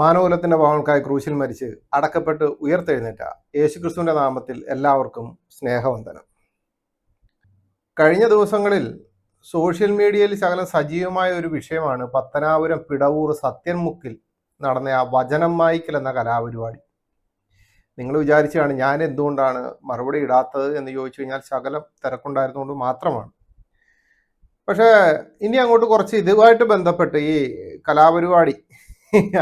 മാനവകുലത്തിന്റെ പാവങ്ങൾക്കായി ക്രൂശിൽ മരിച്ച് അടക്കപ്പെട്ട് ഉയർത്തെഴുന്നേറ്റ യേശുക്രിസ്തുവിന്റെ നാമത്തിൽ എല്ലാവർക്കും സ്നേഹവന്ദനം. കഴിഞ്ഞ ദിവസങ്ങളിൽ സോഷ്യൽ മീഡിയയിൽ ശകലം സജീവമായ ഒരു വിഷയമാണ് പത്തനാപുരം പിടവൂർ സത്യൻമുക്കിൽ നടന്ന ആ വചനം വായിക്കൽ എന്ന കലാപരിപാടി. നിങ്ങൾ വിചാരിച്ചാണ് ഞാൻ എന്തുകൊണ്ടാണ് മറുപടി ഇടാത്തത് എന്ന് ചോദിച്ചു കഴിഞ്ഞാൽ ശകലം തിരക്കുണ്ടായിരുന്നുകൊണ്ട് മാത്രമാണ്. പക്ഷേ ഇനി അങ്ങോട്ട് കുറച്ച് ഇതുമായിട്ട് ബന്ധപ്പെട്ട് ഈ കലാപരിപാടി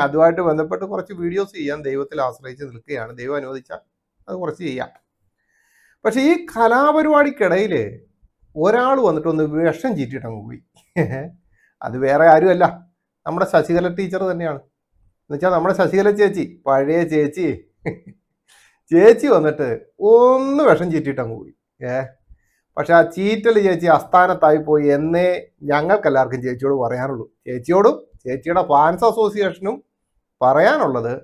അതുമായിട്ട് ബന്ധപ്പെട്ട് കുറച്ച് വീഡിയോസ് ചെയ്യാൻ ദൈവത്തിൽ ആശ്രയിച്ച് നിൽക്കുകയാണ്. ദൈവം അനുവദിച്ചാൽ അത് കുറച്ച് ചെയ്യാം. പക്ഷെ ഈ കലാപരിപാടിക്കിടയിൽ ഒരാൾ വന്നിട്ടൊന്ന് വിഷം ചീറ്റിട്ടങ്ങ് പോയി. അത് വേറെ ആരുമല്ല, നമ്മുടെ ശശികല ടീച്ചർ തന്നെയാണ്. എന്നുവെച്ചാൽ നമ്മുടെ ശശികല ചേച്ചി, പഴയ ചേച്ചി ചേച്ചി വന്നിട്ട് ഒന്ന് വിഷം ചീറ്റിട്ടങ്ങ് പോയി. പക്ഷെ ആ ചീറ്റൽ ചേച്ചി അസ്ഥാനത്തായി പോയി എന്നേ ഞങ്ങൾക്കെല്ലാവർക്കും ചേച്ചിയോട് പറയാനുള്ളൂ. ചേച്ചിയോടും ചേച്ചിയുടെ ഫാൻസ് അസോസിയേഷനും പറയാനുള്ളത്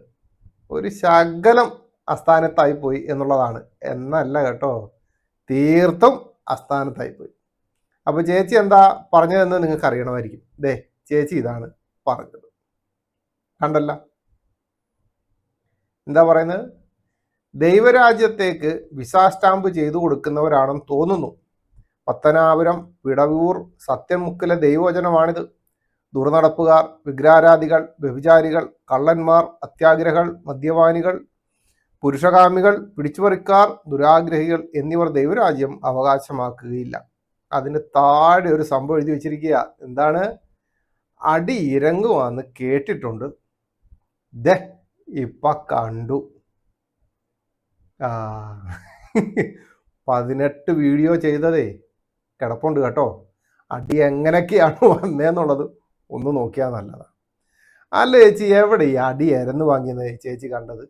ഒരു ശകലം അസ്ഥാനത്തായി പോയി എന്നുള്ളതാണ്. എന്നല്ല കേട്ടോ, തീർത്തും അസ്ഥാനത്തായി പോയി. അപ്പോൾ ചേച്ചി എന്താ പറഞ്ഞതെന്ന് നിങ്ങൾക്ക് അറിയണമായിരിക്കും. ദേ ചേച്ചി ഇതാണ് പറഞ്ഞത്, കണ്ടല്ല? എന്താ പറയുന്നത്? ദൈവരാജ്യത്തേക്ക് വിസ സ്റ്റാമ്പ് ചെയ്തു കൊടുക്കുന്നവരാണെന്ന് തോന്നുന്നു. പത്തനാപുരം പിടവൂർ സത്യൻമുക്കിലെ ദൈവവചനമാണിത്. ദുർനടപ്പുകാർ, വിഗ്രഹാരാധികൾ, വ്യഭിചാരികൾ, കള്ളന്മാർ, അത്യാഗ്രഹികൾ, മദ്യപാനികൾ, പുരുഷകാമികൾ, പിടിച്ചുപറിക്കാർ, ദുരാഗ്രഹികൾ എന്നിവർ ദൈവരാജ്യം അവകാശമാക്കുകയില്ല. അതിന് താഴെ ഒരു സംഭവം എഴുതി വെച്ചിരിക്കുക. എന്താണ്? അടി ഇറങ്ങുവാന്ന് കേട്ടിട്ടുണ്ട്, ദേ ഇപ്പൊ കണ്ടു. 18 വീഡിയോ ചെയ്തതേ കിടപ്പുണ്ട് കേട്ടോ. അടി എങ്ങനെയൊക്കെയാണ് വന്നേന്നുള്ളത് ഒന്ന് നോക്കിയാൽ നല്ലതാണ്. അല്ല ചേച്ചി, എവിടെ ഈ അടി ഇരന്ന് വാങ്ങിയത് ചേച്ചി കണ്ടത്?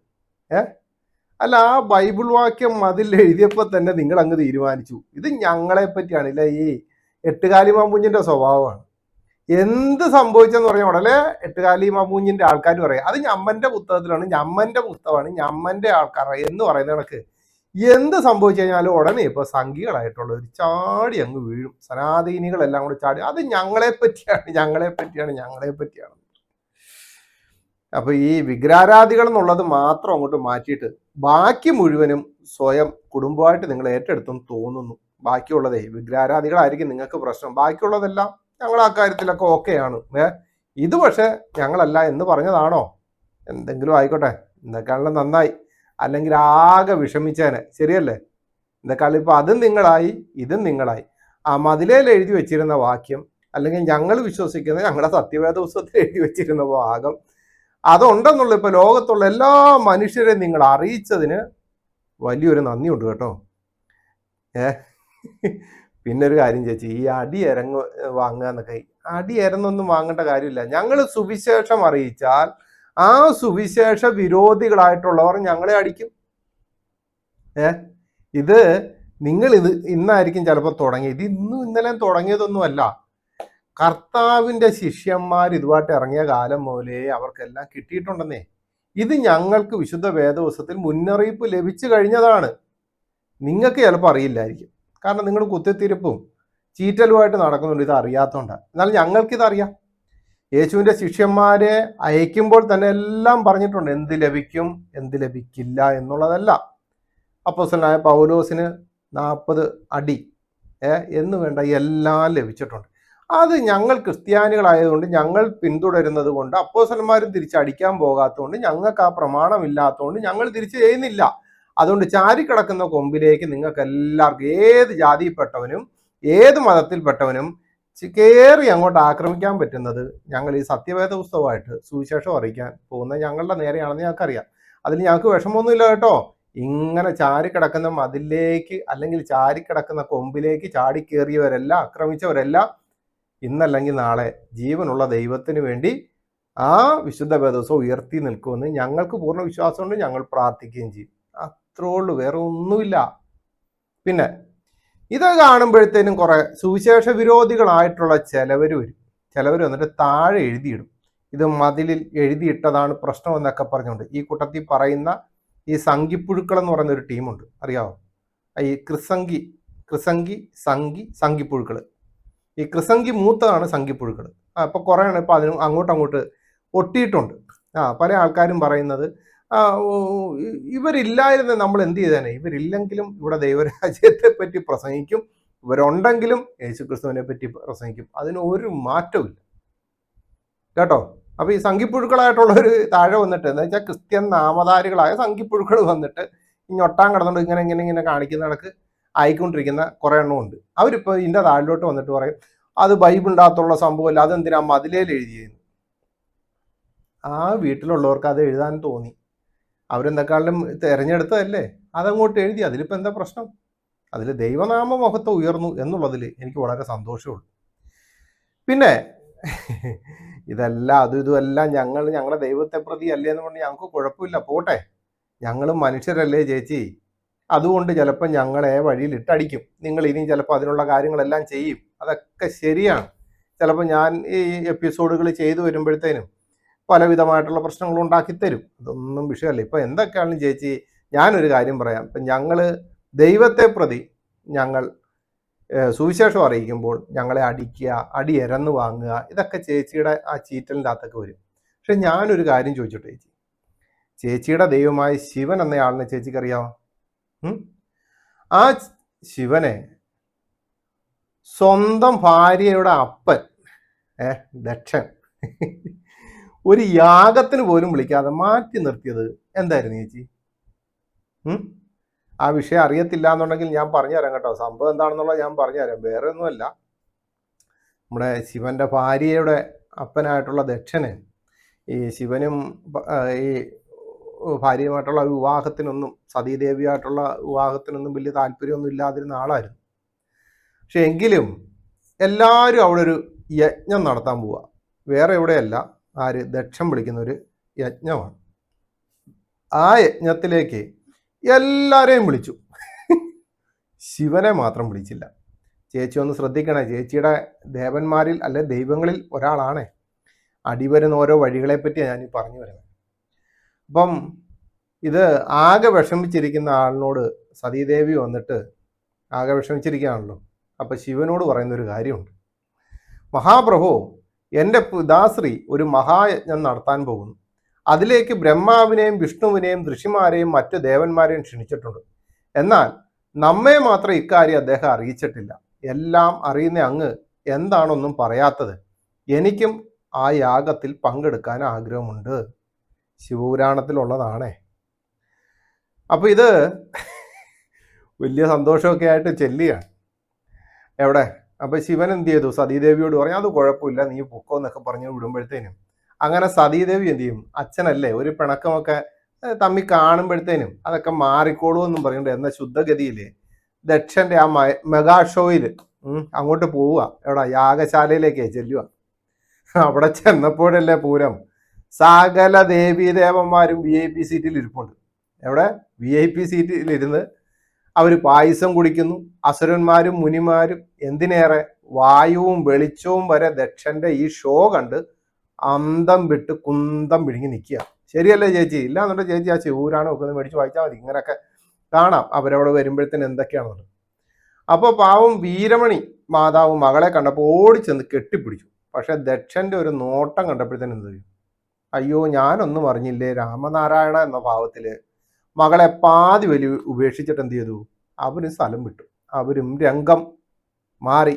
അല്ല, ആ ബൈബിൾ വാക്യം അതിൽ എഴുതിയപ്പോൾ തന്നെ നിങ്ങൾ അങ്ങ് തീരുമാനിച്ചു ഇത് ഞങ്ങളെ പറ്റിയാണ്. ഇല്ല, ഈ എട്ടുകാലി മാമ്പൂഞ്ഞിന്റെ സ്വഭാവമാണ്. എന്ത് സംഭവിച്ചെന്ന് പറഞ്ഞാൽ ഉടനെ എട്ടുകാലി മാമ്പൂഞ്ഞിന്റെ ആൾക്കാർ പറയാം അത് ഞമ്മന്റെ പുസ്തകത്തിലാണ്, ഞമ്മന്റെ പുസ്തകമാണ്, ഞമ്മന്റെ ആൾക്കാരാണ് എന്ന് പറയുന്ന കണക്ക് എന്ത് സംഭവിച്ചു കഴിഞ്ഞാലും ഉടനെ ഇപ്പൊ സംഘികളായിട്ടുള്ളവർ ചാടി അങ്ങ് വീഴും. സനാതീനികളെല്ലാം കൂടി ചാടി അത് ഞങ്ങളെ പറ്റിയാണ്, ഞങ്ങളെ പറ്റിയാണ്, ഞങ്ങളെ പറ്റിയാണ്. അപ്പൊ ഈ വിഗ്രഹാരാധികൾ എന്നുള്ളത് മാത്രം അങ്ങോട്ട് മാറ്റിയിട്ട് ബാക്കി മുഴുവനും സ്വയം കുടുംബമായിട്ട് നിങ്ങൾ ഏറ്റെടുത്തെന്ന് തോന്നുന്നു. ബാക്കിയുള്ളതേ വിഗ്രഹാരാധികളായിരിക്കും നിങ്ങൾക്ക് പ്രശ്നം. ബാക്കിയുള്ളതെല്ലാം ഞങ്ങൾ ആ കാര്യത്തിലൊക്കെ ഓക്കെയാണ്. ഇത് പക്ഷെ ഞങ്ങളല്ല എന്ന് പറഞ്ഞതാണോ? എന്തെങ്കിലും ആയിക്കോട്ടെ, എന്തൊക്കെയാണല്ലോ നന്നായി. അല്ലെങ്കിൽ ആകെ വിഷമിച്ചേനെ, ശരിയല്ലേ? എന്തൊക്കെയാണ് ഇപ്പൊ അതും നിങ്ങളായി ഇതും നിങ്ങളായി. ആ മതിലേൽ എഴുതി വെച്ചിരുന്ന വാക്യം, അല്ലെങ്കിൽ ഞങ്ങൾ വിശ്വസിക്കുന്ന ഞങ്ങളുടെ സത്യവേദ പുസ്തകത്തിൽ എഴുതി വെച്ചിരുന്ന ഭാഗം അതുണ്ടെന്നുള്ള ഇപ്പൊ ലോകത്തുള്ള എല്ലാ മനുഷ്യരെയും നിങ്ങൾ അറിയിച്ചതിന് വലിയൊരു നന്ദിയുണ്ട് കേട്ടോ. പിന്നെ ഒരു കാര്യം ചേച്ചി, ഈ അടി ഇറങ്ങ് വാങ്ങുക എന്നൊക്കെ, അടി ഇറന്നൊന്നും വാങ്ങേണ്ട കാര്യമില്ല. ഞങ്ങൾ സുവിശേഷം അറിയിച്ചാൽ ആ സുവിശേഷ വിരോധികളായിട്ടുള്ളവർ ഞങ്ങളെ അടിക്കും. ഇത് നിങ്ങൾ ഇന്നായിരിക്കും ചിലപ്പോൾ തുടങ്ങി. ഇത് ഇന്നും ഇന്നലെ തുടങ്ങിയതൊന്നുമല്ല. കർത്താവിന്റെ ശിഷ്യന്മാർ ഇതുമായിട്ട് ഇറങ്ങിയ കാലം മുതലേ അവർക്കെല്ലാം കിട്ടിയിട്ടുണ്ടെന്നേ. ഇത് ഞങ്ങൾക്ക് വിശുദ്ധ വേദപുസ്തകത്തിൽ മുന്നറിയിപ്പ് ലഭിച്ചു കഴിഞ്ഞതാണ്. നിങ്ങൾക്ക് ചിലപ്പോൾ അറിയില്ലായിരിക്കും, കാരണം നിങ്ങൾ കുത്തിത്തിരിപ്പും ചീറ്റലുമായിട്ട് നടക്കുന്നുണ്ട്. ഇത് അറിയാത്തതുകൊണ്ടാണ്. എന്നാൽ ഞങ്ങൾക്കിതറിയാം. യേശുവിന്റെ ശിഷ്യന്മാരെ അയക്കുമ്പോൾ തന്നെ എല്ലാം പറഞ്ഞിട്ടുണ്ട്, എന്ത് ലഭിക്കും എന്ത് ലഭിക്കില്ല എന്നുള്ളതല്ല. അപ്പോസ്തലനായ പൗലോസിന് 40 അടി എന്ന് വേണ്ട എല്ലാം ലഭിച്ചിട്ടുണ്ട്. അത് ഞങ്ങൾ ക്രിസ്ത്യാനികളായതുകൊണ്ട് ഞങ്ങൾ പിന്തുടരുന്നത് കൊണ്ട്, അപ്പോസ്തലന്മാരും തിരിച്ചടിക്കാൻ പോകാത്തതുകൊണ്ട്, ഞങ്ങൾക്ക് ആ പ്രമാണമില്ലാത്തതുകൊണ്ട് ഞങ്ങൾ തിരിച്ചു ചെയ്യുന്നില്ല. അതുകൊണ്ട് ചാരിക്കിടക്കുന്ന കൊമ്പിലേക്ക് നിങ്ങൾക്ക് എല്ലാവർക്കും, ഏത് ജാതിയിൽപ്പെട്ടവനും ഏത് മതത്തിൽപ്പെട്ടവനും കയറി അങ്ങോട്ട് ആക്രമിക്കാൻ പറ്റുന്നത് ഞങ്ങൾ ഈ സത്യവേദ പുസ്തകമായിട്ട് സുവിശേഷം അറിയിക്കാൻ പോകുന്ന ഞങ്ങളുടെ നേരെയാണെന്ന് ഞങ്ങൾക്കറിയാം. അതിൽ ഞങ്ങൾക്ക് വിഷമമൊന്നുമില്ല കേട്ടോ. ഇങ്ങനെ ചാരിക്കിടക്കുന്ന മതിലേക്ക് അല്ലെങ്കിൽ ചാരിക്കിടക്കുന്ന കൊമ്പിലേക്ക് ചാടിക്കേറിയവരെല്ലാം, ആക്രമിച്ചവരെല്ലാം ഇന്നല്ലെങ്കിൽ നാളെ ജീവനുള്ള ദൈവത്തിന് വേണ്ടി ആ വിശുദ്ധ വേദപുസ്തകം ഉയർത്തി നിൽക്കുമെന്ന് ഞങ്ങൾക്ക് പൂർണ്ണ വിശ്വാസമുണ്ട്. ഞങ്ങൾ പ്രാർത്ഥിക്കുകയും ചെയ്യും. അത്രേ ഉള്ളൂ, വേറെ ഒന്നുമില്ല. പിന്നെ ഇത് കാണുമ്പോഴത്തേനും കുറെ സുവിശേഷ വിരോധികളായിട്ടുള്ള ചിലവർ വരും. ചിലവർ വന്നിട്ട് താഴെ എഴുതിയിടും, ഇത് മതിലിൽ എഴുതിയിട്ടതാണ് പ്രശ്നം എന്നൊക്കെ പറഞ്ഞുകൊണ്ട്. ഈ കൂട്ടത്തിൽ പറയുന്ന ഈ സംഘിപ്പുഴുക്കൾ എന്ന് പറയുന്ന ഒരു ടീമുണ്ട്, അറിയാമോ? ഈ സംഘിപ്പുഴുക്കൾ. ഈ കൃസംഗി മൂത്തതാണ് സംഘിപ്പുഴുക്കൾ. അപ്പൊ കുറേ ഇപ്പൊ അതിന് അങ്ങോട്ട് ഒട്ടിയിട്ടുണ്ട്. പല ആൾക്കാരും പറയുന്നത് ആ, ഓ, ഇവരില്ലായിരുന്നു നമ്മൾ എന്ത് ചെയ്തേനെ, ഇവരില്ലെങ്കിലും ഇവിടെ ദൈവരാജ്യത്തെ പറ്റി പ്രസംഗിക്കും, ഇവരുണ്ടെങ്കിലും യേശുക്രിസ്തുവിനെ പറ്റി പ്രസംഗിക്കും, അതിന് ഒരു മാറ്റവും കേട്ടോ. അപ്പൊ ഈ സംഘിപ്പുഴുക്കളായിട്ടുള്ളവർ താഴെ വന്നിട്ട്, എന്താ വെച്ചാൽ ക്രിസ്ത്യൻ നാമധാരികളായ സംഘിപ്പുഴുക്കൾ വന്നിട്ട് ഞൊട്ടാൻ കിടന്നുകൊണ്ട് ഇങ്ങനെ ഇങ്ങനെ ഇങ്ങനെ കാണിക്കുന്ന കണക്ക് ആയിക്കൊണ്ടിരിക്കുന്ന കുറെ എണ്ണം ഉണ്ട്. അവരിപ്പോ ഇതിന്റെ താഴിലോട്ട് വന്നിട്ട് പറയും അത് ബൈബിളിൻ്റെ അകത്തുള്ള സംഭവമല്ല, അതെന്തിനാ മതിലേൽ എഴുതിയെന്ന്. ആ വീട്ടിലുള്ളവർക്ക് അത് എഴുതാൻ തോന്നി, അവരെന്തെക്കാളും തിരഞ്ഞെടുത്തതല്ലേ, അതങ്ങോട്ട് എഴുതി. അതിലിപ്പോ എന്താ പ്രശ്നം? അതിൽ ദൈവനാമ മഹത്വം ഉയർന്നു എന്നുള്ളതിൽ എനിക്ക് വളരെ സന്തോഷമുള്ളൂ. പിന്നെ ഇതെല്ലാം അതും ഇതുമെല്ലാം ഞങ്ങളുടെ ദൈവത്തെ പ്രതി അല്ലേ എന്ന് പറഞ്ഞാൽ ഞങ്ങൾക്ക് കുഴപ്പമില്ല, പോട്ടെ, ഞങ്ങളും മനുഷ്യരല്ലേ ചേച്ചി, അതുകൊണ്ട് ചിലപ്പോൾ ഞങ്ങളെ വഴിയിൽ ഇട്ടടിക്കും, നിങ്ങൾ ഇനിയും ചിലപ്പോൾ അതിനുള്ള കാര്യങ്ങളെല്ലാം ചെയ്യും, അതൊക്കെ ശരിയാണ്. ചിലപ്പോൾ ഞാൻ ഈ എപ്പിസോഡുകൾ ചെയ്തു വരുമ്പോഴത്തേനും പലവിധമായിട്ടുള്ള പ്രശ്നങ്ങൾ ഉണ്ടാക്കി തരും, അതൊന്നും വിഷയമല്ല. ഇപ്പം എന്തൊക്കെയാണെങ്കിലും ചേച്ചി ഞാനൊരു കാര്യം പറയാം, ഇപ്പം ഞങ്ങൾ ദൈവത്തെ പ്രതി ഞങ്ങൾ സുവിശേഷം അറിയിക്കുമ്പോൾ ഞങ്ങളെ അടിക്കുക, അടി എരന്ന് വാങ്ങുക, ഇതൊക്കെ ചേച്ചിയുടെ ആ ചീറ്റലിൻ്റെ അകത്തൊക്കെ വരും. പക്ഷെ ഞാനൊരു കാര്യം ചോദിച്ചോട്ടെ ചേച്ചി, ചേച്ചിയുടെ ദൈവമായ ശിവൻ എന്നയാളിനെ ചേച്ചിക്കറിയാമോ? ആ ശിവനെ സ്വന്തം ഭാര്യയുടെ അപ്പൻ ദക്ഷൻ ഒരു യാഗത്തിന് പോലും വിളിക്കാതെ മാറ്റി നിർത്തിയത് എന്തായിരുന്നു ചേച്ചി? ആ വിഷയം അറിയത്തില്ല എന്നുണ്ടെങ്കിൽ ഞാൻ പറഞ്ഞുതരാം കേട്ടോ, സംഭവം എന്താണെന്നുള്ളത് ഞാൻ പറഞ്ഞുതരാം. വേറെ ഒന്നുമല്ല, നമ്മുടെ ശിവന്റെ ഭാര്യയുടെ അപ്പനായിട്ടുള്ള ദക്ഷന് ഈ ശിവനും ഈ ഭാര്യയുമായിട്ടുള്ള വിവാഹത്തിനൊന്നും, സതീദേവിയായിട്ടുള്ള വിവാഹത്തിനൊന്നും വലിയ താല്പര്യമൊന്നും ഇല്ലാതിരുന്ന ആളായിരുന്നു. പക്ഷെ എങ്കിലും എല്ലാവരും അവിടെ ഒരു യജ്ഞം നടത്താൻ പോവുക, വേറെ എവിടെയല്ല, ആര്, ദക്ഷൻ വിളിക്കുന്ന ഒരു യജ്ഞമാണ്. ആ യജ്ഞത്തിലേക്ക് എല്ലാവരെയും വിളിച്ചു, ശിവനെ മാത്രം വിളിച്ചില്ല. ചേച്ചി ഒന്ന് ശ്രദ്ധിക്കണേ, ചേച്ചിയുടെ ദേവന്മാരിൽ അല്ലെ ദൈവങ്ങളിൽ ഒരാളാണേ. അടിവരുന്ന ഓരോ വഴികളെ പറ്റിയാണ് ഞാൻ ഈ പറഞ്ഞു വരുന്നത്. അപ്പം ഇത് ആകെ വിഷമിച്ചിരിക്കുന്ന ആളിനോട് സതീദേവി വന്നിട്ട് ആകെ വിഷമിച്ചിരിക്കുകയാണല്ലോ, അപ്പൊ ശിവനോട് പറയുന്ന ഒരു കാര്യമുണ്ട്, മഹാപ്രഭു, എൻ്റെ പിതാശ്രീ ഒരു മഹായജ്ഞം നടത്താൻ പോകുന്നു, അതിലേക്ക് ബ്രഹ്മാവിനെയും വിഷ്ണുവിനെയും ഋഷിമാരെയും മറ്റു ദേവന്മാരെയും ക്ഷണിച്ചിട്ടുണ്ട്. എന്നാൽ നമ്മെ മാത്രം ഇക്കാര്യം അദ്ദേഹം അറിയിച്ചിട്ടില്ല. എല്ലാം അറിയുന്ന അങ്ങ് എന്താണൊന്നും പറയാത്തത്? എനിക്കും ആ യാഗത്തിൽ പങ്കെടുക്കാൻ ആഗ്രഹമുണ്ട്. ശിവപുരാണത്തിലുള്ളതാണേ. അപ്പൊ ഇത് വലിയ സന്തോഷമൊക്കെ ആയിട്ട് ചെല്ലിയാണ് എവിടെ. അപ്പൊ ശിവൻ എന്ത് ചെയ്തു, സതീദേവിയോട് പറഞ്ഞു അത് കുഴപ്പമില്ല, നീ പൊക്കോ എന്നൊക്കെ പറഞ്ഞു വിടുമ്പോഴത്തേനും അങ്ങനെ സതീദേവി എന്ത് ചെയ്യും, അച്ഛനല്ലേ, ഒരു പിണക്കമൊക്കെ തമ്മി കാണുമ്പോഴത്തേനും അതൊക്കെ മാറിക്കോളൂ എന്നും പറയുന്നുണ്ട്. എന്ന ശുദ്ധഗതിയില് ദക്ഷന്റെ ആ മെഗാ ഷോയില് അങ്ങോട്ട് പോവുക, എവിടെ, യാഗശാലയിലേക്ക് ചെല്ലുക. അവിടെ ചെന്നപ്പോഴല്ലേ പൂരം, സകല ദേവീദേവന്മാരും VIP സീറ്റിൽ ഇരിപ്പുണ്ട്. എവിടെ, VIP സീറ്റിലിരുന്ന് അവർ പായസം കുടിക്കുന്നു. അസുരന്മാരും മുനിമാരും എന്തിനേറെ വായുവും വെളിച്ചവും വരെ ദക്ഷന്റെ ഈ ഷോ കണ്ട് അന്തം വിട്ട് കുന്തം വിഴുങ്ങി നിൽക്കുക. ശരിയല്ലേ ചേച്ചി? ഇല്ലാന്നുണ്ടെങ്കിൽ ചേച്ചി ആ ശിവപുരാണം ഒക്കെ ഒന്ന് മേടിച്ച് വായിച്ചാൽ മതി, ഇങ്ങനെയൊക്കെ കാണാം അവരവിടെ വരുമ്പോഴത്തേന് എന്തൊക്കെയാണെന്നുള്ളത്. അപ്പോൾ പാവം വീരമണി മാതാവ് മകളെ കണ്ടപ്പോൾ ഓടിച്ചെന്ന് കെട്ടിപ്പിടിച്ചു. പക്ഷെ ദക്ഷന്റെ ഒരു നോട്ടം കണ്ടപ്പോഴത്തേന് എന്ത് ചെയ്യും, അയ്യോ ഞാനൊന്നും അറിഞ്ഞില്ലേ രാമനാരായണ എന്ന ഭാവത്തില് മകളെ പാതി വലി ഉപേക്ഷിച്ചിട്ട് എന്ത് ചെയ്തു, അവരും സ്ഥലം വിട്ടു, അവരും രംഗം മാറി.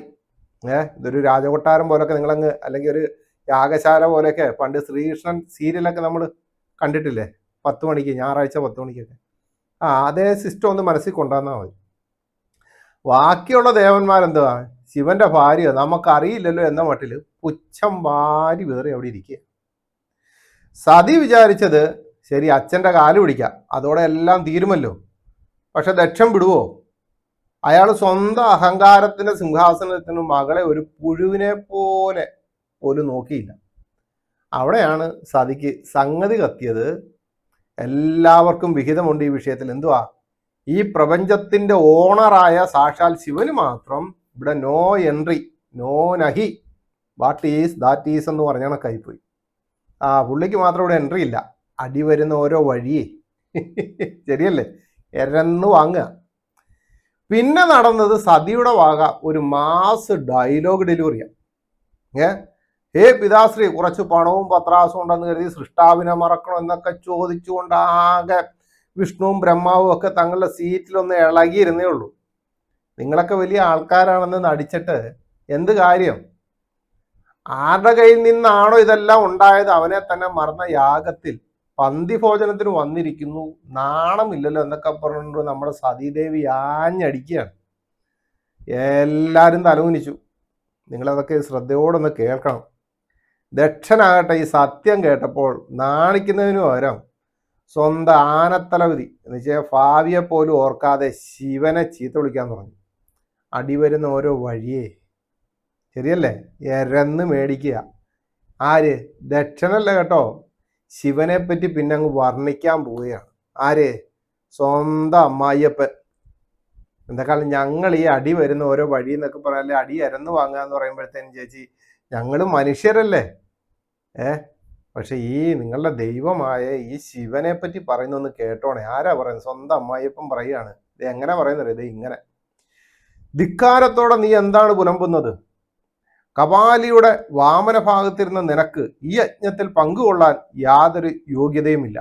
ഇതൊരു രാജകൊട്ടാരം പോലൊക്കെ നിങ്ങളങ്ങ്, അല്ലെങ്കിൽ ഒരു യാഗശാല പോലെയൊക്കെ പണ്ട് ശ്രീകൃഷ്ണൻ സീരിയലൊക്കെ നമ്മൾ കണ്ടിട്ടില്ലേ, 10 മണിക്ക്, ഞായറാഴ്ച 10 മണിക്കൊക്കെ. അതേ സിസ്റ്റം ഒന്ന് മനസ്സിൽ കൊണ്ടുവന്നാൽ മതി. ബാക്കിയുള്ള ദേവന്മാരെന്തുവാ, ശിവന്റെ ഭാര്യ നമുക്കറിയില്ലല്ലോ എന്ന മട്ടിൽ പുച്ഛം വാരി വേറി അവിടെ ഇരിക്കുക. സതി വിചാരിച്ചത് ശരി അച്ഛൻ്റെ കാല് പിടിക്കാം, അതോടെ എല്ലാം തീരുമല്ലോ. പക്ഷെ ദക്ഷൻ വിടുവോ? അയാൾ സ്വന്തം അഹങ്കാരത്തിന്റെ സിംഹാസനത്തിന് മകളെ ഒരു പുഴുവിനെ പോലെ പോലും നോക്കിയില്ല. അവിടെയാണ് സതിക്ക് സംഗതി കത്തിയത്. എല്ലാവർക്കും വിഹിതമുണ്ട് ഈ വിഷയത്തിൽ. എന്തുവാ, ഈ പ്രപഞ്ചത്തിന്റെ ഓണറായ സാക്ഷാൽ ശിവന് മാത്രം ഇവിടെ നോ എൻട്രി, നോ നഹി, വാട്ട് ഈസ് ദാറ്റ് ഈസ് എന്ന് പറഞ്ഞാണ് കൈപ്പോയി. പുള്ളിക്ക് മാത്രം ഇവിടെ എൻട്രി ഇല്ല. അടി വരുന്ന ഓരോ വഴിയേ ശരിയല്ലേ, എരന്ന് വാങ്ങുക. പിന്നെ നടന്നത് സതിയുടെ വക ഒരു മാസ് ഡയലോഗ് ഡെലിവറിയാണ്. ഹേ പിതാശ്രീ, കുറച്ച് പണവും പത്രാസും ഉണ്ടെന്ന് കരുതി സൃഷ്ടാവിനെ മറക്കണം എന്നൊക്കെ ചോദിച്ചുകൊണ്ട് ആകെ വിഷ്ണുവും ബ്രഹ്മാവും ഒക്കെ തങ്ങളുടെ സീറ്റിലൊന്ന് ഇളകിയിരുന്നേ ഉള്ളൂ. നിങ്ങളൊക്കെ വലിയ ആൾക്കാരാണെന്ന് നടിച്ചിട്ട് എന്ത് കാര്യം? ആരുടെ കയ്യിൽ നിന്നാണോ ഇതെല്ലാം ഉണ്ടായത് അവനെ തന്നെ മറന്ന യാഗത്തിൽ പന്തി ഭോജനത്തിന് വന്നിരിക്കുന്നു, നാണമില്ലല്ലോ എന്നൊക്കെ പറഞ്ഞുകൊണ്ട് നമ്മുടെ സതീദേവി ആഞ്ഞടിക്കുകയാണ്. എല്ലാവരും തലകുനിച്ചു. നിങ്ങളതൊക്കെ ശ്രദ്ധയോടൊന്ന് കേൾക്കണം. ദക്ഷനാകട്ടെ ഈ സത്യം കേട്ടപ്പോൾ നാണിക്കുന്നതിന് പകരം സ്വന്തം ആനത്തലവതി എന്ന് വെച്ചാൽ ഭാവിയെ പോലും ഓർക്കാതെ ശിവനെ ചീത്ത വിളിക്കാൻ തുടങ്ങി. അടിവരുന്ന ഓരോ വഴിയേ, ശരിയല്ലേ, എരന്ന് മേടിക്കുക. ആര്? ദക്ഷനല്ല കേട്ടോ, ശിവനെ പറ്റി പിന്നെ അങ്ങ് വർണ്ണിക്കാൻ പോവുകയാണ്. ആര്? സ്വന്തം അമ്മായിയപ്പൻ. എന്തെക്കാളും ഞങ്ങൾ ഈ അടി വരുന്ന ഓരോ വഴി എന്നൊക്കെ പറയാല്ലേ, അടി എരന്ന് വാങ്ങുക എന്ന് പറയുമ്പോഴത്തേനും ചേച്ചി ഞങ്ങൾ മനുഷ്യരല്ലേ, പക്ഷെ ഈ നിങ്ങളുടെ ദൈവമായ ഈ ശിവനെ പറ്റി പറയുന്നൊന്ന് കേട്ടോണേ. ആരാ പറയുന്നത്? സ്വന്തം അമ്മായിയപ്പൻ പറയാണ്. ഇത് എങ്ങനെ പറയുന്നത്? ഇത് ഇങ്ങനെ: ധിക്കാരത്തോടെ നീ എന്താണ് പുലമ്പുന്നത്? കപാലിയുടെ വാമന ഭാഗത്തിരുന്ന നിനക്ക് ഈ യജ്ഞത്തിൽ പങ്കുകൊള്ളാൻ യാതൊരു യോഗ്യതയുമില്ല.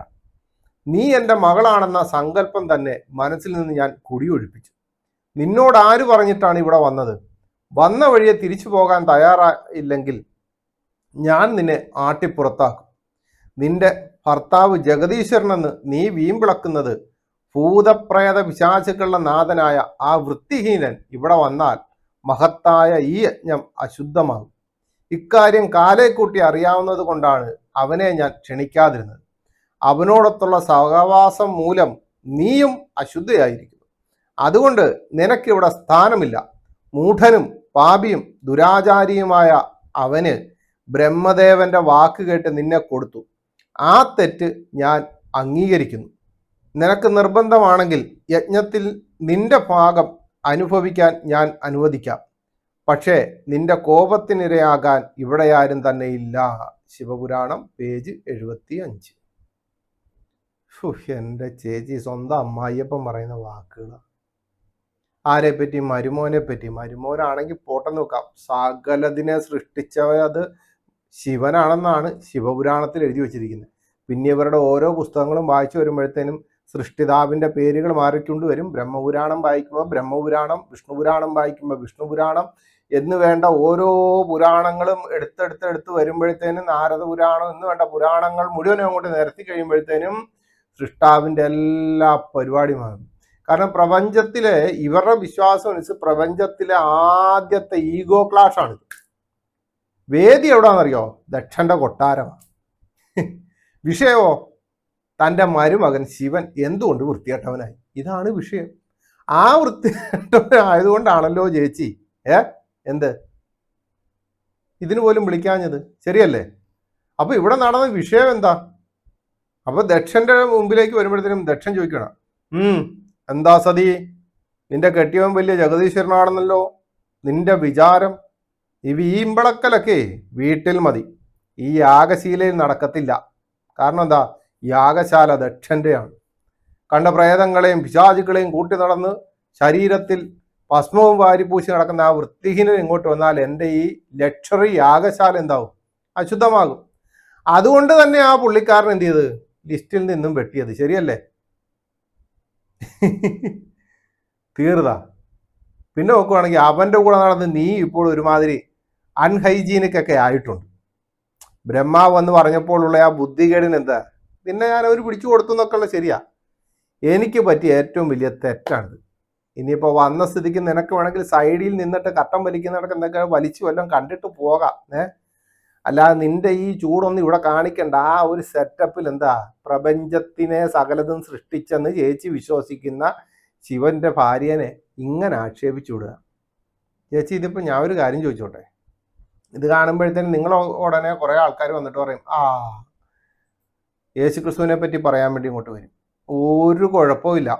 നീ എൻ്റെ മകളാണെന്ന സങ്കല്പം തന്നെ മനസ്സിൽ നിന്ന് ഞാൻ കുടിയൊഴിപ്പിച്ചു. നിന്നോട് ആര് പറഞ്ഞിട്ടാണ് ഇവിടെ വന്നത്? വന്ന വഴിയെ തിരിച്ചു പോകാൻ തയ്യാറായില്ലെങ്കിൽ ഞാൻ നിന്നെ ആട്ടിപ്പുറത്താക്കും. നിന്റെ ഭർത്താവ് ജഗദീശ്വരനെന്ന് നീ വീമ്പിളക്കുന്നത് ഭൂതപ്രേത പിശാചുക്കളുടെ നാഥനായ ആ വൃത്തിഹീനൻ ഇവിടെ വന്നാൽ മഹത്തായ ഈ യജ്ഞം അശുദ്ധമാകും. ഇക്കാര്യം കാലേക്കൂട്ടി അറിയാവുന്നത് കൊണ്ടാണ് അവനെ ഞാൻ ക്ഷണിക്കാതിരുന്നത്. അവനോടൊത്തുള്ള സഹവാസം മൂലം നീയും അശുദ്ധയായിരിക്കുന്നു. അതുകൊണ്ട് നിനക്കിവിടെ സ്ഥാനമില്ല. മൂഢനും പാപിയും ദുരാചാരിയുമായ അവന് ബ്രഹ്മദേവന്റെ വാക്ക് കേട്ട് നിന്നെ കൊടുത്തു. ആ തെറ്റ് ഞാൻ അംഗീകരിക്കുന്നു. നിനക്ക് നിർബന്ധമാണെങ്കിൽ യജ്ഞത്തിൽ നിന്റെ ഭാഗം അനുഭവിക്കാൻ ഞാൻ അനുവദിക്കാം. പക്ഷേ നിന്റെ കോപത്തിനിരയാകാൻ ഇവിടെ ആരും തന്നെ ഇല്ല. ശിവപുരാണം പേജ് 75. എൻ്റെ ചേച്ചി സ്വന്തം അമ്മായിയപ്പൻ പറയുന്ന വാക്കുകളാണ്. ആരെ പറ്റി? മരുമോനെ പറ്റി. മരുമോനാണെങ്കിൽ പോട്ടെന്ന് നോക്കാം, സകലതിനെ സൃഷ്ടിച്ചത് ശിവനാണെന്നാണ് ശിവപുരാണത്തിൽ എഴുതി വച്ചിരിക്കുന്നത്. പിന്നെ ഇവരുടെ ഓരോ പുസ്തകങ്ങളും വായിച്ചു വരുമ്പോഴത്തേനും സൃഷ്ടിതാവിൻ്റെ പേരുകൾ മാറിക്കൊണ്ട് വരും. ബ്രഹ്മപുരാണം വായിക്കുമ്പോൾ ബ്രഹ്മപുരാണം, വിഷ്ണുപുരാണം വായിക്കുമ്പോൾ വിഷ്ണുപുരാണം എന്ന് വേണ്ട ഓരോ പുരാണങ്ങളും എടുത്തെടുത്ത് വരുമ്പോഴത്തേനും നാരദ പുരാണം എന്ന് വേണ്ട പുരാണങ്ങൾ മുഴുവനും അങ്ങോട്ട് നിരത്തി കഴിയുമ്പോഴത്തേനും സൃഷ്ടാവിൻ്റെ എല്ലാ പരിപാടിയുമാകും. കാരണം പ്രപഞ്ചത്തിലെ ഇവരുടെ വിശ്വാസം അനുസരിച്ച് പ്രപഞ്ചത്തിലെ ആദ്യത്തെ ഈഗോ ക്ലാഷാണ്. വേദി എവിടാന്നറിയോ? ദക്ഷന്റെ കൊട്ടാരമാണ്. വിഷയമോ തൻ്റെ മരുമകൻ ശിവൻ എന്തുകൊണ്ട് വൃത്തികെട്ടവനായി. ഇതാണ് വിഷയം. ആ വൃത്തികെട്ടവനായതുകൊണ്ടാണല്ലോ ചേച്ചി എന്ത് ഇതിനു പോലും വിളിക്കാഞ്ഞത്, ശരിയല്ലേ? അപ്പൊ ഇവിടെ നടന്ന വിഷയം എന്താ? അപ്പൊ ദക്ഷന്റെ മുമ്പിലേക്ക് വരുമ്പോഴത്തേനും ദക്ഷൻ ചോദിക്കണം, എന്താ സതി, നിന്റെ കെട്ടിയവൻ വലിയ ജഗദീശ്വരനാണെന്നല്ലോ നിന്റെ വിചാരം. ഈ വീമ്പളക്കലൊക്കെ വീട്ടിൽ മതി, ഈ യാഗശീലയിൽ നടക്കത്തില്ല. കാരണം എന്താ? യാഗശാല ദക്ഷന്റെയാണ്. കണ്ട പ്രേതങ്ങളെയും പിശാചുക്കളെയും കൂട്ടി നടന്ന് ശരീരത്തിൽ ഭസ്മവും വാരിപ്പൂശി നടക്കുന്ന ആ വൃത്തിഹീനൻ ഇങ്ങോട്ട് വന്നാൽ എൻ്റെ ഈ ലക്ഷറി യാഗശാല എന്താവും? അശുദ്ധമാകും. അതുകൊണ്ട് തന്നെ ആ പുള്ളിക്കാരൻ എന്ത് ചെയ്ത് ലിസ്റ്റിൽ നിന്നും വെട്ടിയത്, ശരിയല്ലേ? തീർതാ. പിന്നെ നോക്കുവാണെങ്കിൽ അവൻ്റെ കൂടെ നടന്ന് നീ ഇപ്പോൾ ഒരുമാതിരി അൺഹൈജീനിക്കൊക്കെ ആയിട്ടുണ്ട്. ബ്രഹ്മാവ് എന്ന് പറഞ്ഞപ്പോഴുള്ള ആ ബുദ്ധികേടിന് എന്താ? പിന്നെ ഞാൻ അവർ പിടിച്ചു കൊടുത്തു എന്നൊക്കെയുള്ള ശരിയാ. എനിക്ക് പറ്റിയ ഏറ്റവും വലിയ തെറ്റാണിത്. ഇനിയിപ്പോൾ വന്ന സ്ഥിതിക്ക് നിനക്ക് വേണമെങ്കിൽ സൈഡിൽ നിന്നിട്ട് കട്ടം വലിക്കുന്നിടക്ക് എന്തൊക്കെ വലിച്ചു വല്ലതും കണ്ടിട്ട് പോകാം. അല്ലാതെ നിന്റെ ഈ ചൂടൊന്നും ഇവിടെ കാണിക്കണ്ട. ആ ഒരു സെറ്റപ്പിൽ എന്താ പ്രപഞ്ചത്തിനെ സകലതും സൃഷ്ടിച്ചെന്ന് ചേച്ചി വിശ്വസിക്കുന്ന ശിവന്റെ ഭാര്യനെ ഇങ്ങനെ ആക്ഷേപിച്ചു വിടുക. ചേച്ചി ഇതിപ്പോൾ ഞാൻ ഒരു കാര്യം ചോദിച്ചോട്ടെ, ഇത് കാണുമ്പോഴത്തേനും നിങ്ങൾ ഉടനെ കുറേ ആൾക്കാർ വന്നിട്ട് പറയും, യേശു ക്രിസ്തുവിനെ പറ്റി പറയാൻ വേണ്ടി ഇങ്ങോട്ട് വരും. ഒരു കുഴപ്പമില്ല.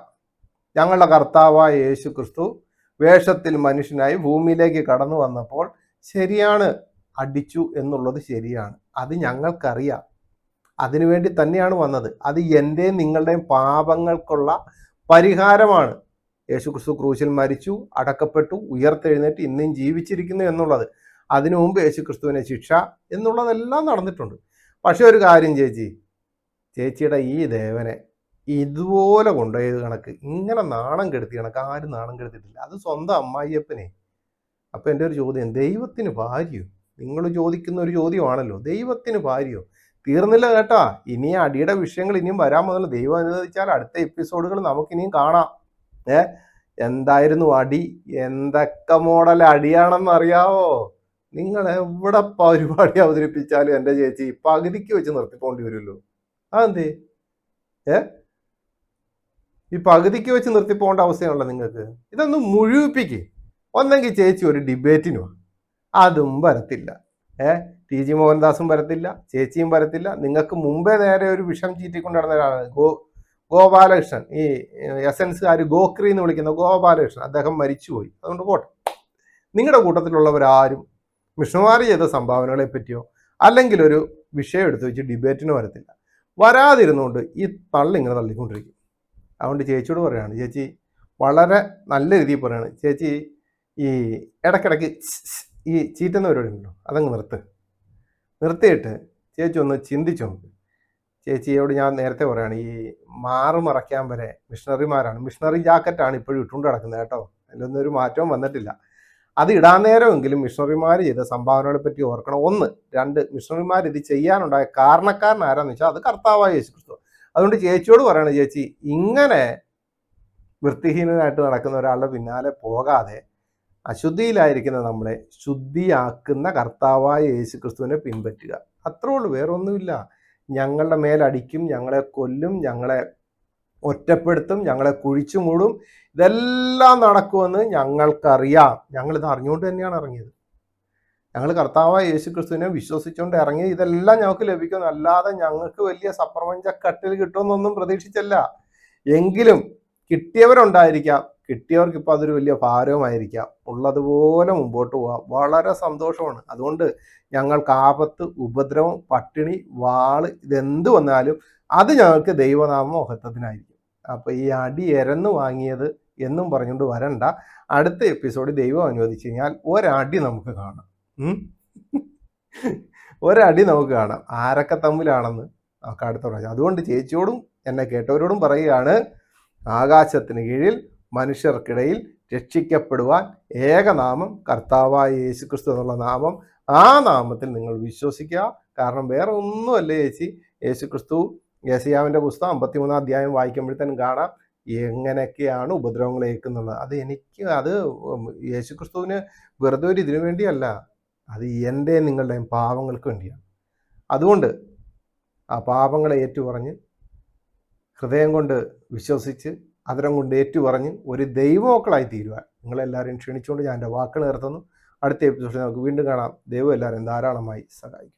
ഞങ്ങളുടെ കർത്താവായ യേശു ക്രിസ്തു വേഷത്തിൽ മനുഷ്യനായി ഭൂമിയിലേക്ക് കടന്നു വന്നപ്പോൾ ശരിയാണ്, അടിച്ചു എന്നുള്ളത് ശരിയാണ്. അത് ഞങ്ങൾക്കറിയാം. അതിനുവേണ്ടി തന്നെയാണ് വന്നത്. അത് എൻ്റെയും നിങ്ങളുടെയും പാപങ്ങൾക്കുള്ള പരിഹാരമാണ്. യേശു ക്രിസ്തു ക്രൂശിൽ മരിച്ചു, അടക്കപ്പെട്ടു, ഉയർത്തെഴുന്നേറ്റ് ഇന്നും ജീവിച്ചിരിക്കുന്നു എന്നുള്ളത്. അതിനു മുമ്പ് യേശു ക്രിസ്തുവിനെ ശിക്ഷ എന്നുള്ളതെല്ലാം നടന്നിട്ടുണ്ട്. പക്ഷെ ഒരു കാര്യം ചേച്ചിയുടെ ഈ ദേവനെ ഇതുപോലെ കൊണ്ടുപോയത് കണക്ക് ഇങ്ങനെ നാണം കെടുത്തി കണക്ക് ആരും നാണം കെടുത്തിട്ടില്ല. അത് സ്വന്തം അമ്മായിയപ്പനെ. അപ്പം എൻ്റെ ഒരു ചോദ്യം, ദൈവത്തിന് ഭാര്യയോ? നിങ്ങൾ ചോദിക്കുന്ന ഒരു ചോദ്യമാണല്ലോ, ദൈവത്തിന് ഭാര്യയോ? തീർന്നില്ല കേട്ടാ, ഇനി അടിയുടെ വിഷയങ്ങൾ ഇനിയും വരാൻ പോകുന്നില്ല. ദൈവം അനുവദിച്ചാൽ അടുത്ത എപ്പിസോഡുകൾ നമുക്കിനിയും കാണാം. എന്തായിരുന്നു അടി, എന്തൊക്കെ മോഡൽ അടിയാണെന്ന് അറിയാവോ? നിങ്ങൾ എവിടെ പരിപാടി അവതരിപ്പിച്ചാലും എൻ്റെ ചേച്ചി പകുതിക്ക് വെച്ച് നിർത്തിപ്പോണ്ടി വരുമല്ലോ. അതെന്തേ ഈ പകുതിക്ക് വെച്ച് നിർത്തിപ്പോകേണ്ട അവസ്ഥയാണല്ലോ നിങ്ങൾക്ക്? ഇതൊന്ന് മുഴുവിപ്പിക്ക്. ഒന്നെങ്കിൽ ചേച്ചി ഒരു ഡിബേറ്റിനോ, അതും വരത്തില്ല. ടി ജി മോഹൻദാസും വരത്തില്ല, ചേച്ചിയും വരത്തില്ല. നിങ്ങൾക്ക് മുമ്പേ നേരെ ഒരു വിഷം ചീറ്റിക്കൊണ്ട് നടന്ന ഒരാളാണ് ഗോപാലകൃഷ്ണൻ, ഈ എസൻസുകാർ ഗോക്രി എന്ന് വിളിക്കുന്ന ഗോപാലകൃഷ്ണൻ. അദ്ദേഹം മരിച്ചുപോയി, അതുകൊണ്ട് പോട്ടെ. നിങ്ങളുടെ കൂട്ടത്തിലുള്ളവരാരും മിഷണറി ചെയ്ത സംഭാവനകളെ പറ്റിയോ അല്ലെങ്കിൽ ഒരു വിഷയം എടുത്തു വെച്ച് ഡിബേറ്റിന് വരത്തില്ല. വരാതിരുന്നുകൊണ്ട് ഈ തള്ളിങ്ങനെ തള്ളിക്കൊണ്ടിരിക്കും. അതുകൊണ്ട് ചേച്ചിയോട് പറയുകയാണ്, ചേച്ചി വളരെ നല്ല രീതിയിൽ പറയുകയാണ്, ചേച്ചി ഈ ഇടയ്ക്കിടയ്ക്ക് ഈ ചീറ്റുന്ന പരിപാടി ഉണ്ടല്ലോ, അതങ്ങ് നിർത്തിയിട്ട് ചേച്ചി ഒന്ന് ചിന്തിച്ചു നോക്ക്. ചേച്ചിയോട് ഞാൻ നേരത്തെ പറയുകയാണ്, ഈ മാറ് മറയ്ക്കാൻ വരെ മിഷണറിമാരാണ്, മിഷണറി ജാക്കറ്റാണ് ഇപ്പോഴും ഇട്ടുകൊണ്ട് കിടക്കുന്നത് കേട്ടോ, അതിലൊന്നും ഒരു മാറ്റവും വന്നിട്ടില്ല. അത് ഇടാൻ നേരമെങ്കിലും മിഷണറിമാർ ചെയ്ത സംഭാവനകളെ പറ്റി ഓർക്കണം. 1, 2 മിഷണറിമാർ ഇത് ചെയ്യാനുണ്ടായ കാരണക്കാരൻ ആരാന്ന് വെച്ചാൽ അത് കർത്താവായ യേശു ക്രിസ്തു. അതുകൊണ്ട് ചേച്ചിയോട് പറയണം, ചേച്ചി ഇങ്ങനെ വൃത്തിഹീനനായിട്ട് നടക്കുന്ന ഒരാളുടെ പിന്നാലെ പോകാതെ അശുദ്ധിയിലായിരിക്കുന്ന നമ്മളെ ശുദ്ധിയാക്കുന്ന കർത്താവായ യേശു ക്രിസ്തുവിനെ പിൻപറ്റുക. അത്രേ ഉള്ളൂ, വേറെ ഒന്നുമില്ല. ഞങ്ങളുടെ മേലടിക്കും, ഞങ്ങളെ കൊല്ലും, ഞങ്ങളെ ഒറ്റപ്പെടുത്തും, ഞങ്ങളെ കുഴിച്ചു മൂടും, ഇതെല്ലാം നടക്കുമെന്ന് ഞങ്ങൾക്കറിയാം. ഞങ്ങളിത് അറിഞ്ഞുകൊണ്ട് തന്നെയാണ് ഇറങ്ങിയത്. ഞങ്ങൾ കർത്താവായ യേശു ക്രിസ്തുവിനെ വിശ്വസിച്ചുകൊണ്ട് ഇറങ്ങി, ഇതെല്ലാം ഞങ്ങൾക്ക് ലഭിക്കും. അല്ലാതെ ഞങ്ങൾക്ക് വലിയ സപ്രപഞ്ച കട്ടിൽ കിട്ടുമെന്നൊന്നും പ്രതീക്ഷിച്ചല്ല. എങ്കിലും കിട്ടിയവരുണ്ടായിരിക്കാം, കിട്ടിയവർക്ക് ഇപ്പോൾ അതൊരു വലിയ ഭാരവുമായിരിക്കാം. ഉള്ളതുപോലെ മുമ്പോട്ട് പോകാം, വളരെ സന്തോഷമാണ്. അതുകൊണ്ട് ഞങ്ങൾക്ക് ആപത്ത്, ഉപദ്രവം, പട്ടിണി, വാള് ഇതെന്ത് വന്നാലും അത് ഞങ്ങൾക്ക് ദൈവനാമ മഹത്വത്തിനായിരിക്കും. അപ്പോൾ ഈ അടി എരന്ന് വാങ്ങിയത് എന്നും പറഞ്ഞുകൊണ്ട് വരണ്ട. അടുത്ത എപ്പിസോഡിൽ ദൈവം അനുവദിച്ചു കഴിഞ്ഞാൽ ഒരടി നമുക്ക് കാണാം. ഒരടി നമുക്ക് കാണാം. ആരൊക്കെ തമ്മിലാണെന്ന് നമുക്ക് അടുത്ത പ്രാവശ്യം. അതുകൊണ്ട് ചേച്ചിയോടും എന്നെ കേട്ടവരോടും പറയുകയാണ്, ആകാശത്തിന് കീഴിൽ മനുഷ്യർക്കിടയിൽ രക്ഷിക്കപ്പെടുവാൻ ഏകനാമം കർത്താവായ യേശു ക്രിസ്തു എന്നുള്ള നാമം, ആ നാമത്തിൽ നിങ്ങൾ വിശ്വസിക്കുക. കാരണം വേറെ ഒന്നുമല്ല ചേച്ചി, യേശു ക്രിസ്തു യെശയ്യാവിൻ്റെ പുസ്തകം 53-ാം അധ്യായം വായിക്കുമ്പോഴത്തേനും കാണാം എങ്ങനെയൊക്കെയാണ് ഉപദ്രവങ്ങൾ ഏൽക്കുന്നുള്ളത്. അത് യേശു ക്രിസ്തുവിന് വെറുതെ ഒരു ഇതിനു വേണ്ടിയല്ല, അത് എൻ്റെയും നിങ്ങളുടെയും പാപങ്ങൾക്ക് വേണ്ടിയാണ്. അതുകൊണ്ട് ആ പാപങ്ങളെ ഏറ്റുപറഞ്ഞ് ഹൃദയം കൊണ്ട് വിശ്വസിച്ച് അതരം കൊണ്ട് ഏറ്റുപറഞ്ഞ് ഒരു ദൈവമക്കളായി തീരുവാൻ നിങ്ങളെല്ലാവരെയും ക്ഷണിച്ചുകൊണ്ട് ഞാൻ എൻ്റെ വാക്കുകൾ നിർത്തുന്നു. അടുത്ത എപ്പിസോഡിൽ നമുക്ക് വീണ്ടും കാണാം. ദൈവം എല്ലാവരും ധാരാളമായി സഹായിക്കും.